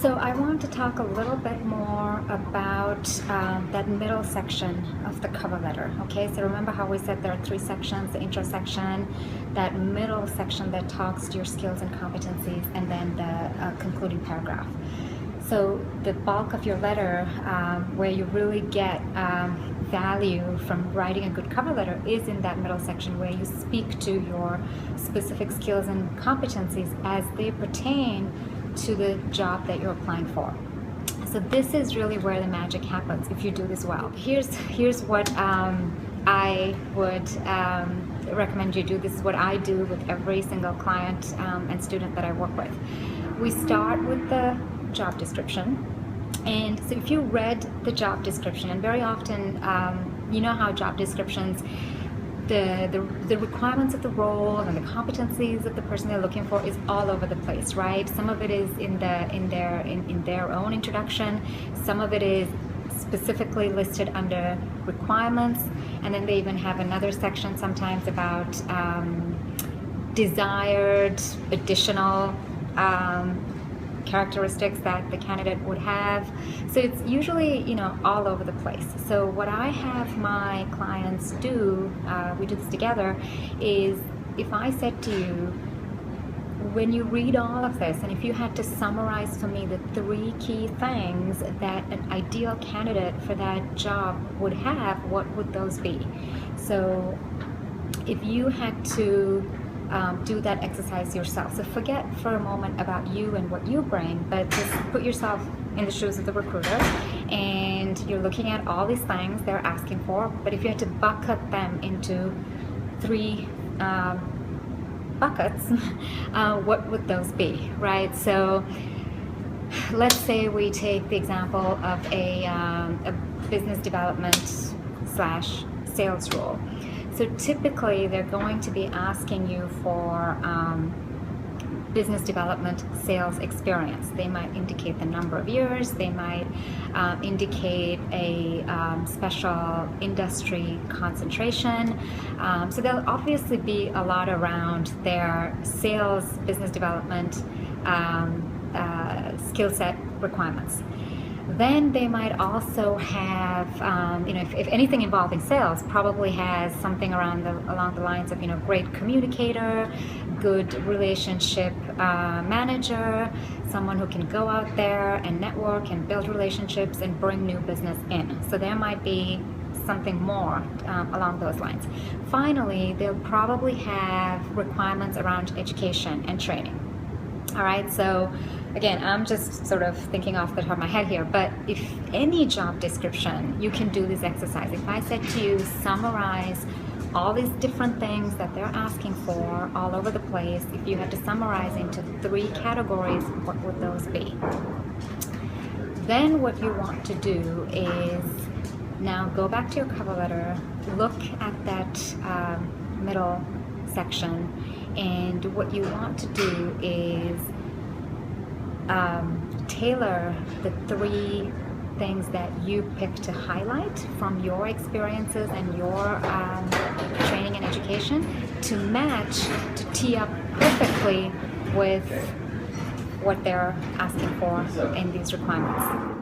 So I want to talk a little bit more about that middle section of the cover letter. Okay, so remember how we said there are three sections: the intro section, that middle section that talks to your skills and competencies, and then the concluding paragraph. So the bulk of your letter, where you really get value from writing a good cover letter, is in that middle section where you speak to your specific skills and competencies as they pertain to the job that you're applying for. So this is really where the magic happens if you do this well. Here's what I would recommend you do. This is what I do with every single client and student that I work with. We start with the job description. And so if you read the job description, and very often you know how job descriptions, the requirements of the role and the competencies of the person they're looking for is all over the place, right? Some of it is in their own introduction. Some of it is specifically listed under requirements, and then they even have another section sometimes about desired additional characteristics that the candidate would have. So it's usually, all over the place. So what I have my clients do, we do this together, is if I said to you, when you read all of this, and if you had to summarize for me the three key things that an ideal candidate for that job would have, what would those be? So if you had to do that exercise yourself. So forget for a moment about you and what you bring, but just put yourself in the shoes of the recruiter, and you're looking at all these things they're asking for, but if you had to bucket them into three buckets, what would those be, right? So let's say we take the example of a business development / sales role. So typically they're going to be asking you for business development sales experience. They might indicate the number of years, they might indicate a special industry concentration. So there'll obviously be a lot around their sales, business development skill set requirements. Then they might also have, if anything involving sales, probably has something along the lines of, great communicator, good relationship manager, someone who can go out there and network and build relationships and bring new business in. So there might be something more along those lines. Finally, they'll probably have requirements around education and training. All right, so again, I'm just sort of thinking off the top of my head here, but if any job description, you can do this exercise. If I said to you, summarize all these different things that they're asking for all over the place, if you had to summarize into three categories, what would those be? Then what you want to do is now go back to your cover letter, look at that middle section, and what you want to do is tailor the three things that you pick to highlight from your experiences and your training and education to match, to tee up perfectly with what they're asking for in these requirements.